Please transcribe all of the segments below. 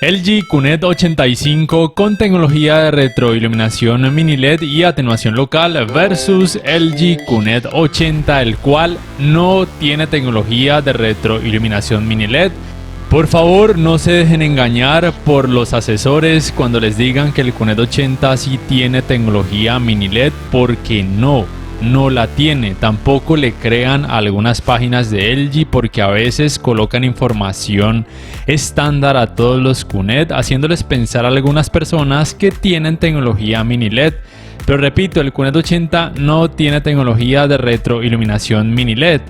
LG QNED 85 con tecnología de retroiluminación mini LED y atenuación local versus LG QNED 80, el cual no tiene tecnología de retroiluminación mini LED. Por favor, no se dejen engañar por los asesores cuando les digan que el QNED 80 sí tiene tecnología mini LED, porque no la tiene. Tampoco le crean a algunas páginas de LG, porque a veces colocan información estándar a todos los QNED, haciéndoles pensar a algunas personas que tienen tecnología mini LED. Pero repito, el QNED 80 no tiene tecnología de retroiluminación mini LED.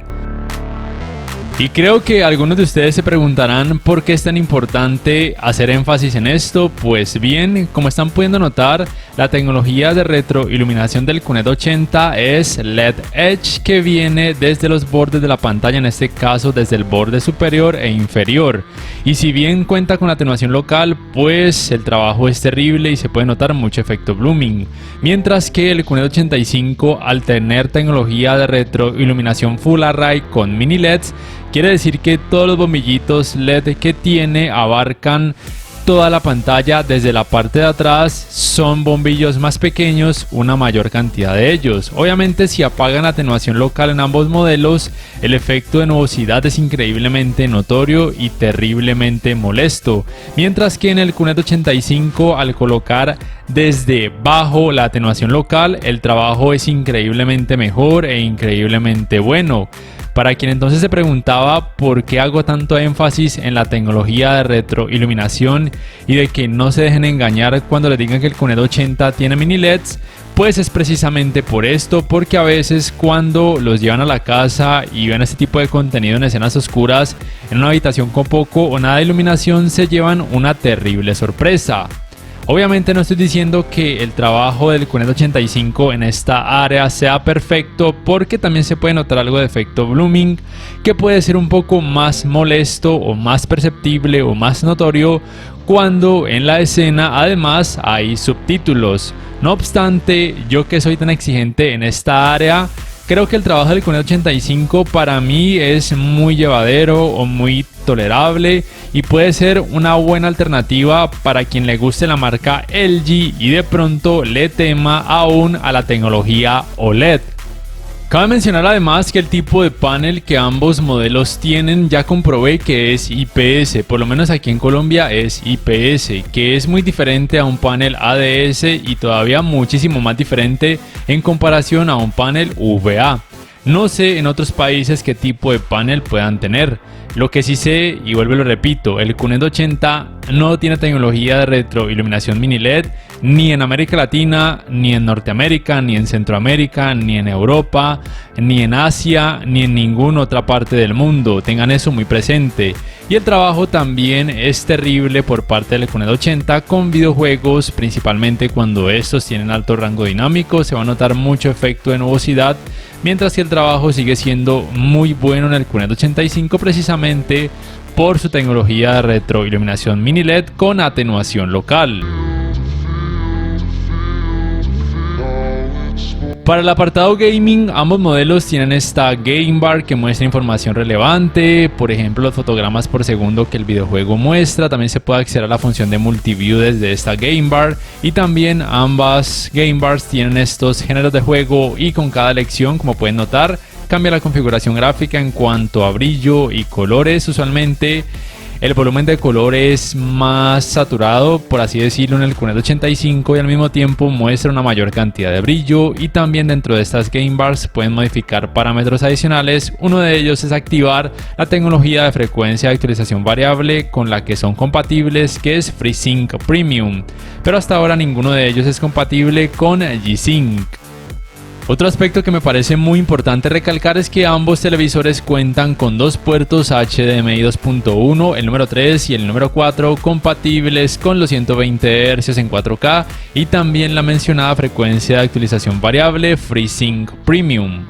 Y creo que algunos de ustedes se preguntarán por qué es tan importante hacer énfasis en esto. Pues bien, como están pudiendo notar, la tecnología de retroiluminación del QNED 80 es LED Edge, que viene desde los bordes de la pantalla, en este caso desde el borde superior e inferior. Y si bien cuenta con atenuación local, pues el trabajo es terrible y se puede notar mucho efecto blooming. Mientras que el QNED 85, al tener tecnología de retroiluminación Full Array con mini LEDs, quiere decir que todos los bombillitos LED que tiene abarcan toda la pantalla. Desde la parte de atrás son bombillos más pequeños, una mayor cantidad de ellos. Obviamente, si apagan atenuación local en ambos modelos, el efecto de nubosidad es increíblemente notorio y terriblemente molesto. Mientras que en el QNED 85, al colocar desde bajo la atenuación local, el trabajo es increíblemente mejor e increíblemente bueno. Para quien entonces se preguntaba por qué hago tanto énfasis en la tecnología de retroiluminación y de que no se dejen engañar cuando les digan que el QNED 80 tiene mini LEDs, pues es precisamente por esto, porque a veces cuando los llevan a la casa y ven este tipo de contenido en escenas oscuras, en una habitación con poco o nada de iluminación, se llevan una terrible sorpresa. Obviamente no estoy diciendo que el trabajo del QNED 85 en esta área sea perfecto, porque también se puede notar algo de efecto blooming, que puede ser un poco más molesto o más perceptible o más notorio cuando en la escena además hay subtítulos. No obstante, yo que soy tan exigente en esta área, creo que el trabajo del QNED 85 para mí es muy llevadero o muy tolerable y puede ser una buena alternativa para quien le guste la marca LG y de pronto le tema aún a la tecnología OLED. Cabe mencionar además que el tipo de panel que ambos modelos tienen ya comprobé que es IPS, por lo menos aquí en Colombia es IPS, que es muy diferente a un panel ADS y todavía muchísimo más diferente en comparación a un panel VA. No sé en otros países qué tipo de panel puedan tener. Lo que sí sé, y vuelvo y lo repito, el QNED 80 no tiene tecnología de retroiluminación mini LED ni en América Latina, ni en Norteamérica, ni en Centroamérica, ni en Europa, ni en Asia, ni en ninguna otra parte del mundo. Tengan eso muy presente. Y el trabajo también es terrible por parte del QNED 80 con videojuegos, principalmente cuando estos tienen alto rango dinámico, se va a notar mucho efecto de nubosidad, mientras que el trabajo sigue siendo muy bueno en el QNED 85 precisamente por su tecnología de retroiluminación mini LED con atenuación local. Para el apartado gaming, ambos modelos tienen esta Game Bar que muestra información relevante, por ejemplo los fotogramas por segundo que el videojuego muestra. También se puede acceder a la función de multiview desde esta Game Bar, y también ambas Game Bars tienen estos géneros de juego y con cada elección, como pueden notar, cambia la configuración gráfica en cuanto a brillo y colores. Usualmente el volumen de color es más saturado, por así decirlo, en el QNED 85 y al mismo tiempo muestra una mayor cantidad de brillo. Y también dentro de estas Game Bars pueden modificar parámetros adicionales. Uno de ellos es activar la tecnología de frecuencia de actualización variable con la que son compatibles, que es FreeSync Premium, pero hasta ahora ninguno de ellos es compatible con G-Sync. Otro aspecto que me parece muy importante recalcar es que ambos televisores cuentan con dos puertos HDMI 2.1, el número 3 y el número 4, compatibles con los 120 Hz en 4K y también la mencionada frecuencia de actualización variable FreeSync Premium.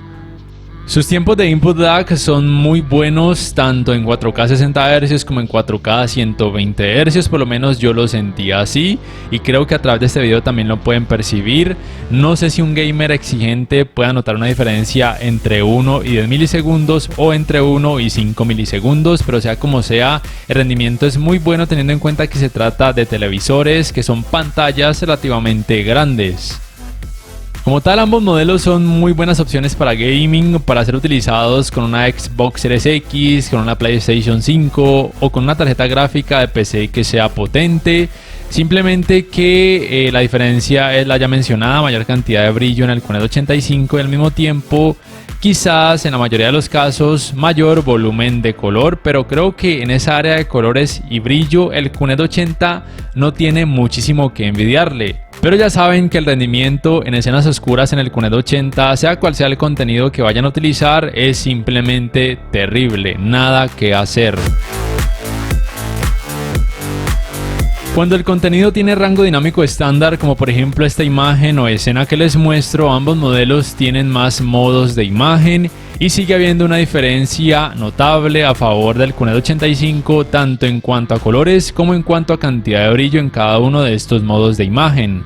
Sus tiempos de input lag son muy buenos tanto en 4K 60 Hz como en 4K 120 Hz, por lo menos yo lo sentía así y creo que a través de este video también lo pueden percibir. No sé si un gamer exigente pueda notar una diferencia entre 1 y 10 milisegundos o entre 1 y 5 milisegundos, pero sea como sea, el rendimiento es muy bueno teniendo en cuenta que se trata de televisores que son pantallas relativamente grandes. Como tal, ambos modelos son muy buenas opciones para gaming, para ser utilizados con una Xbox Series X, con una PlayStation 5 o con una tarjeta gráfica de PC que sea potente. Simplemente que la diferencia es la ya mencionada, mayor cantidad de brillo en el QNED 85 y al mismo tiempo quizás en la mayoría de los casos mayor volumen de color, pero creo que en esa área de colores y brillo el QNED 80 no tiene muchísimo que envidiarle. Pero ya saben que el rendimiento en escenas oscuras en el QNED 80, sea cual sea el contenido que vayan a utilizar, es simplemente terrible, nada que hacer. Cuando el contenido tiene rango dinámico estándar, como por ejemplo esta imagen o escena que les muestro, ambos modelos tienen más modos de imagen y sigue habiendo una diferencia notable a favor del QNED 85 tanto en cuanto a colores como en cuanto a cantidad de brillo en cada uno de estos modos de imagen.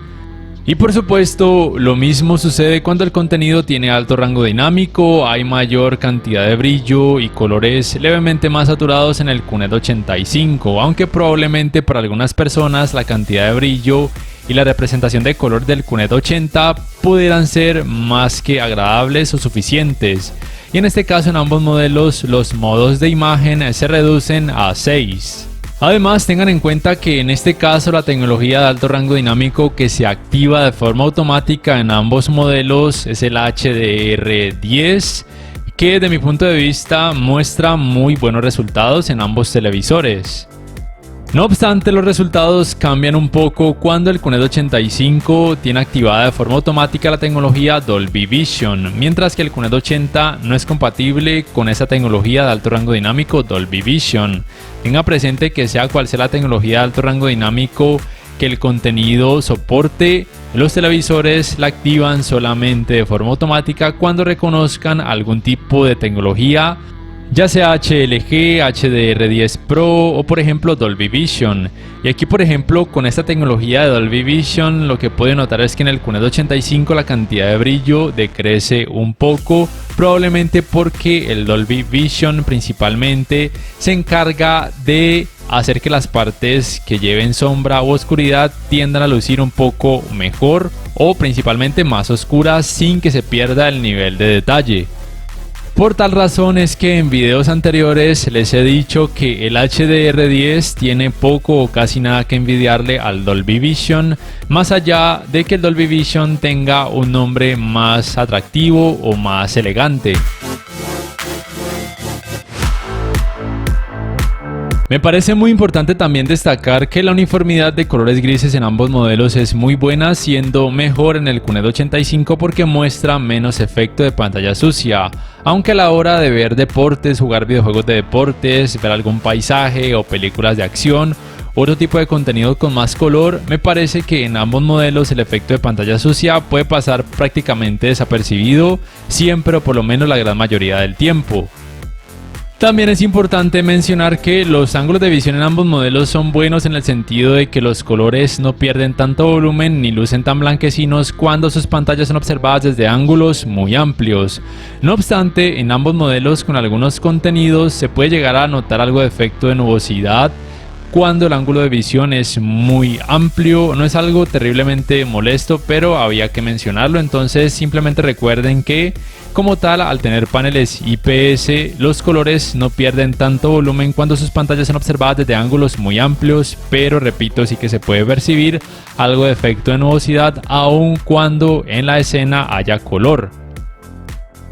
Y por supuesto, lo mismo sucede cuando el contenido tiene alto rango dinámico, hay mayor cantidad de brillo y colores levemente más saturados en el QNED 85, aunque probablemente para algunas personas la cantidad de brillo y la representación de color del QNED 80 pudieran ser más que agradables o suficientes. Y en este caso en ambos modelos los modos de imagen se reducen a 6. Además, tengan en cuenta que en este caso la tecnología de alto rango dinámico que se activa de forma automática en ambos modelos es el HDR10, que de mi punto de vista muestra muy buenos resultados en ambos televisores. No obstante, los resultados cambian un poco cuando el QNED 85 tiene activada de forma automática la tecnología Dolby Vision, mientras que el QNED 80 no es compatible con esa tecnología de alto rango dinámico Dolby Vision. Tenga presente que sea cual sea la tecnología de alto rango dinámico que el contenido soporte, los televisores la activan solamente de forma automática cuando reconozcan algún tipo de tecnología, ya sea HLG, HDR10 Pro o por ejemplo Dolby Vision. Y aquí por ejemplo con esta tecnología de Dolby Vision lo que pueden notar es que en el QNED 85 la cantidad de brillo decrece un poco, probablemente porque el Dolby Vision principalmente se encarga de hacer que las partes que lleven sombra o oscuridad tiendan a lucir un poco mejor o principalmente más oscuras sin que se pierda el nivel de detalle. Por tal razón es que en videos anteriores les he dicho que el HDR10 tiene poco o casi nada que envidiarle al Dolby Vision, más allá de que el Dolby Vision tenga un nombre más atractivo o más elegante. Me parece muy importante también destacar que la uniformidad de colores grises en ambos modelos es muy buena, siendo mejor en el QNED 85 porque muestra menos efecto de pantalla sucia, aunque a la hora de ver deportes, jugar videojuegos de deportes, ver algún paisaje o películas de acción, otro tipo de contenido con más color, me parece que en ambos modelos el efecto de pantalla sucia puede pasar prácticamente desapercibido, siempre o por lo menos la gran mayoría del tiempo. También es importante mencionar que los ángulos de visión en ambos modelos son buenos en el sentido de que los colores no pierden tanto volumen ni lucen tan blanquecinos cuando sus pantallas son observadas desde ángulos muy amplios. No obstante, en ambos modelos con algunos contenidos se puede llegar a notar algo de efecto de nubosidad cuando el ángulo de visión es muy amplio. No es algo terriblemente molesto, pero había que mencionarlo, entonces simplemente recuerden que como tal, al tener paneles IPS, los colores no pierden tanto volumen cuando sus pantallas son observadas desde ángulos muy amplios, pero repito, sí que se puede percibir algo de efecto de nubosidad aun cuando en la escena haya color.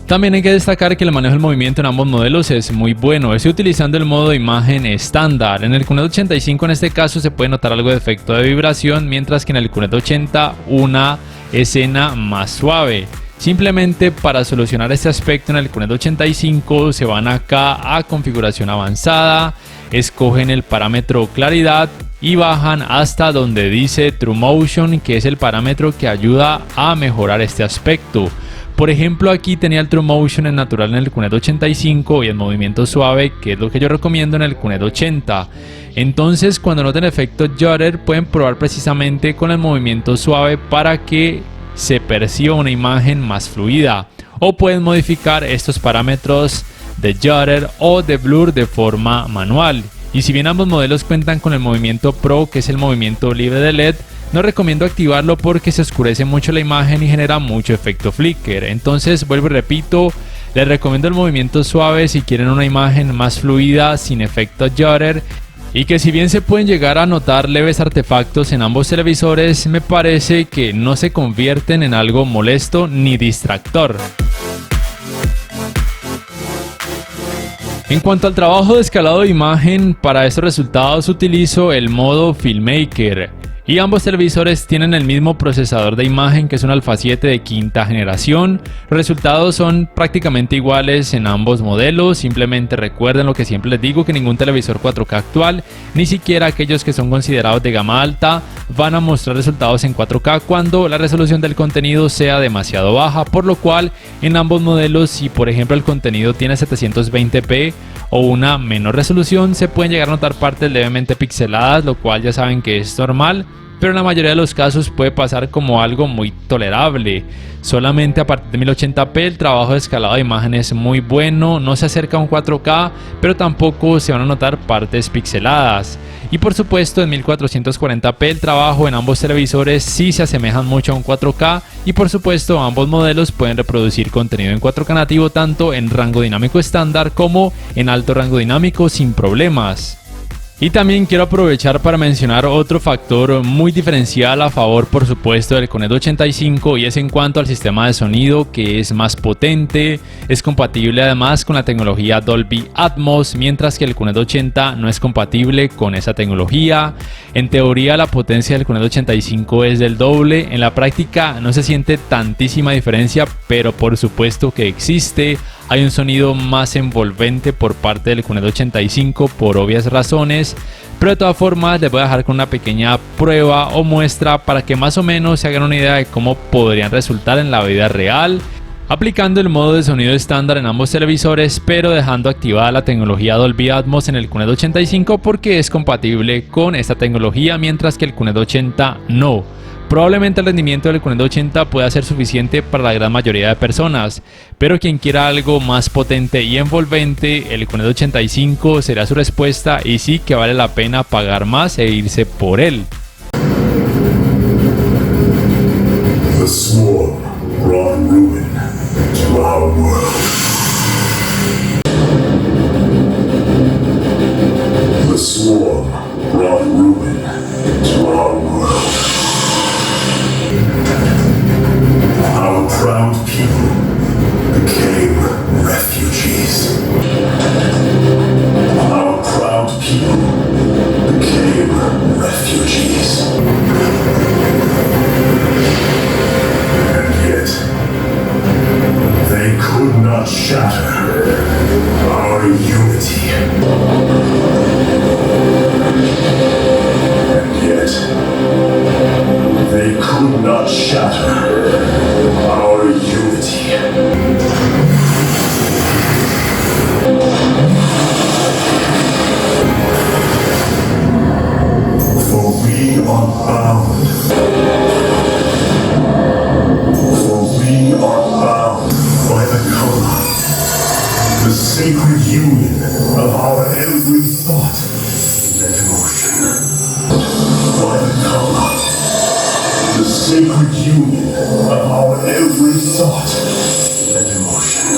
También hay que destacar que el manejo del movimiento en ambos modelos es muy bueno. Estoy utilizando el modo de imagen estándar. En el QNED 85 en este caso se puede notar algo de efecto de vibración, mientras que en el QNED 80 una escena más suave. Simplemente para solucionar este aspecto en el QNED 85 se van acá a configuración avanzada, escogen el parámetro claridad y bajan hasta donde dice True Motion, que es el parámetro que ayuda a mejorar este aspecto. Por ejemplo, aquí tenía el True Motion en natural en el QNET 85 y el movimiento suave, que es lo que yo recomiendo, en el QNET 80. Entonces, cuando noten efecto Judder, pueden probar precisamente con el movimiento suave para que se perciba una imagen más fluida. O pueden modificar estos parámetros de Judder o de Blur de forma manual. Y si bien ambos modelos cuentan con el movimiento Pro, que es el movimiento libre de LED, no recomiendo activarlo porque se oscurece mucho la imagen y genera mucho efecto flicker. Entonces, vuelvo y repito, les recomiendo el movimiento suave si quieren una imagen más fluida sin efecto Judder, y que si bien se pueden llegar a notar leves artefactos en ambos televisores, me parece que no se convierten en algo molesto ni distractor. En cuanto al trabajo de escalado de imagen, para estos resultados utilizo el modo Filmmaker. Y ambos televisores tienen el mismo procesador de imagen, que es un Alpha 7 de quinta generación. Los resultados son prácticamente iguales en ambos modelos. Simplemente recuerden lo que siempre les digo, que ningún televisor 4K actual, ni siquiera aquellos que son considerados de gama alta, van a mostrar resultados en 4K cuando la resolución del contenido sea demasiado baja. Por lo cual, en ambos modelos, si por ejemplo el contenido tiene 720p o una menor resolución, se pueden llegar a notar partes levemente pixeladas, lo cual ya saben que es normal, pero en la mayoría de los casos puede pasar como algo muy tolerable. Solamente a partir de 1080p el trabajo de escalado de imagen es muy bueno, no se acerca a un 4K, pero tampoco se van a notar partes pixeladas. Y por supuesto en 1440p el trabajo en ambos televisores sí se asemejan mucho a un 4K, y por supuesto ambos modelos pueden reproducir contenido en 4K nativo tanto en rango dinámico estándar como en alto rango dinámico sin problemas. Y también quiero aprovechar para mencionar otro factor muy diferencial a favor, por supuesto, del QNET 85, y es en cuanto al sistema de sonido, que es más potente, es compatible además con la tecnología Dolby Atmos, mientras que el QNET 80 no es compatible con esa tecnología. En teoría la potencia del QNET 85 es del doble, en la práctica no se siente tantísima diferencia, pero por supuesto que existe. Hay un sonido más envolvente por parte del QNET 85 por obvias razones, pero de todas formas les voy a dejar con una pequeña prueba o muestra para que más o menos se hagan una idea de cómo podrían resultar en la vida real, aplicando el modo de sonido estándar en ambos televisores, pero dejando activada la tecnología Dolby Atmos en el QNET 85 porque es compatible con esta tecnología, mientras que el QNET 80 no. Probablemente el rendimiento del QNET 80 pueda ser suficiente para la gran mayoría de personas, pero quien quiera algo más potente y envolvente, el QNET 85 será su respuesta, y sí que vale la pena pagar más e irse por él. The swarm brought ruin to our world. The swarm brought ruin to our world. Our proud people became refugees. Our proud people became refugees. And yet, they could not shatter our unity. And yet, they could not shatter our unity. For we are bound. For we are bound by the color, the sacred union of our every thought and emotion. By the color, the sacred union of our every thought and emotion.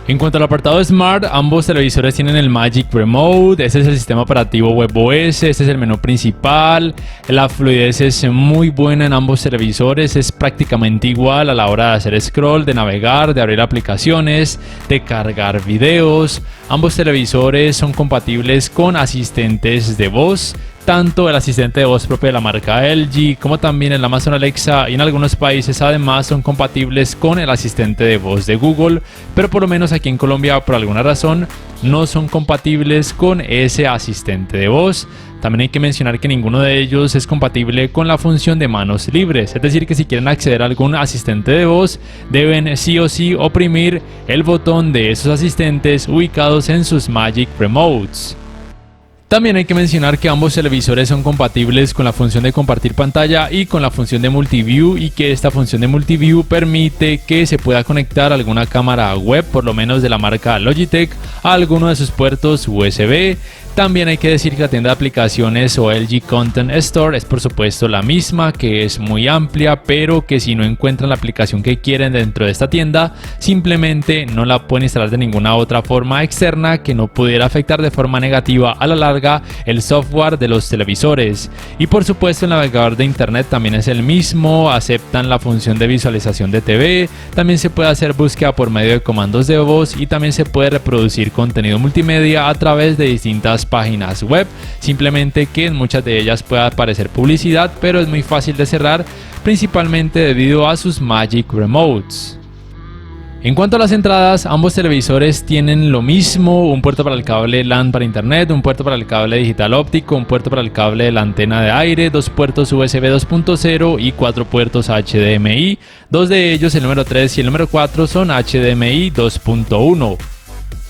En cuanto al apartado Smart, ambos televisores tienen el Magic Remote, este es el sistema operativo WebOS, este es el menú principal, la fluidez es muy buena en ambos televisores, es prácticamente igual a la hora de hacer scroll, de navegar, de abrir aplicaciones, de cargar videos. Ambos televisores son compatibles con asistentes de voz, tanto el asistente de voz propio de la marca LG como también el Amazon Alexa, y en algunos países además son compatibles con el asistente de voz de Google, pero por lo menos aquí en Colombia por alguna razón no son compatibles con ese asistente de voz. También hay que mencionar que ninguno de ellos es compatible con la función de manos libres, es decir que si quieren acceder a algún asistente de voz deben sí o sí oprimir el botón de esos asistentes ubicados en sus Magic Remotes. También hay que mencionar que ambos televisores son compatibles con la función de compartir pantalla y con la función de Multiview, y que esta función de Multiview permite que se pueda conectar alguna cámara web, por lo menos de la marca Logitech, a alguno de sus puertos USB. También hay que decir que la tienda de aplicaciones o LG Content Store es por supuesto la misma, que es muy amplia, pero que si no encuentran la aplicación que quieren dentro de esta tienda, simplemente no la pueden instalar de ninguna otra forma externa que no pudiera afectar de forma negativa a la larga el software de los televisores. Y por supuesto el navegador de internet también es el mismo, aceptan la función de visualización de TV, también se puede hacer búsqueda por medio de comandos de voz y también se puede reproducir contenido multimedia a través de distintas páginas web, simplemente que en muchas de ellas puede aparecer publicidad, pero es muy fácil de cerrar, principalmente debido a sus Magic Remotes. En cuanto a las entradas, ambos televisores tienen lo mismo: un puerto para el cable LAN para internet, un puerto para el cable digital óptico, un puerto para el cable de la antena de aire, dos puertos USB 2.0 y 4 puertos HDMI. Dos de ellos, el número 3 y el número 4, son HDMI 2.1.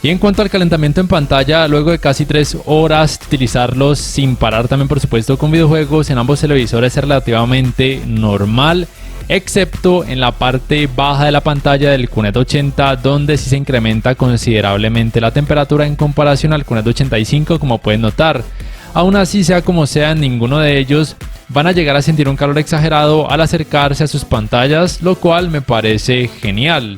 Y en cuanto al calentamiento en pantalla, luego de casi 3 horas de utilizarlos sin parar, también por supuesto con videojuegos, en ambos televisores es relativamente normal, excepto en la parte baja de la pantalla del QNED 80, donde sí se incrementa considerablemente la temperatura en comparación al QNED 85, como pueden notar. Aún así, sea como sea, ninguno de ellos van a llegar a sentir un calor exagerado al acercarse a sus pantallas, lo cual me parece genial.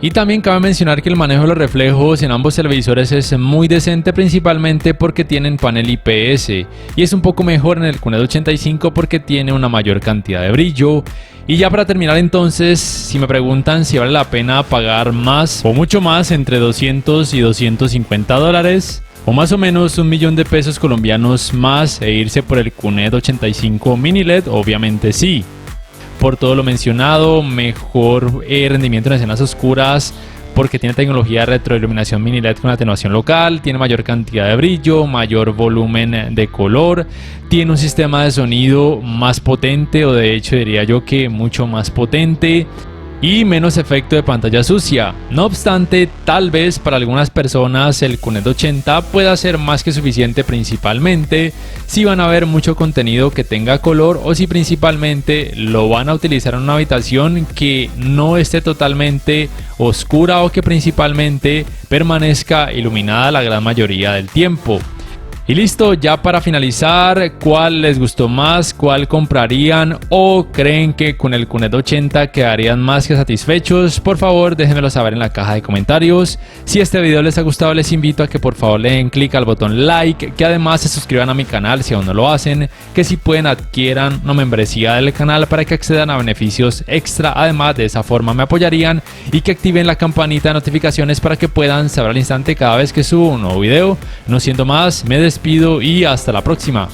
Y también cabe mencionar que el manejo de los reflejos en ambos televisores es muy decente, principalmente porque tienen panel IPS, y es un poco mejor en el QNED 85 porque tiene una mayor cantidad de brillo. Y ya para terminar, entonces, si me preguntan si vale la pena pagar más o mucho más, entre 200 y 250 dólares, o más o menos 1.000.000 de pesos colombianos más, e irse por el QNED 85 Mini LED, obviamente sí. Por todo lo mencionado, mejor rendimiento en escenas oscuras porque tiene tecnología de retroiluminación mini LED con atenuación local, tiene mayor cantidad de brillo, mayor volumen de color, tiene un sistema de sonido más potente, o de hecho diría yo que mucho más potente, y menos efecto de pantalla sucia. No obstante, tal vez para algunas personas el QNED 80 pueda ser más que suficiente, principalmente si van a ver mucho contenido que tenga color o si principalmente lo van a utilizar en una habitación que no esté totalmente oscura o que principalmente permanezca iluminada la gran mayoría del tiempo. Y listo, ya para finalizar, ¿cuál les gustó más? ¿Cuál comprarían? ¿O creen que con el QNED 80 quedarían más que satisfechos? Por favor, déjenmelo saber en la caja de comentarios. Si este video les ha gustado, les invito a que por favor le den clic al botón like, que además se suscriban a mi canal si aún no lo hacen, que si pueden adquieran una membresía del canal para que accedan a beneficios extra. Además, de esa forma me apoyarían, y que activen la campanita de notificaciones para que puedan saber al instante cada vez que subo un nuevo video. No siendo más, me despido y hasta la próxima.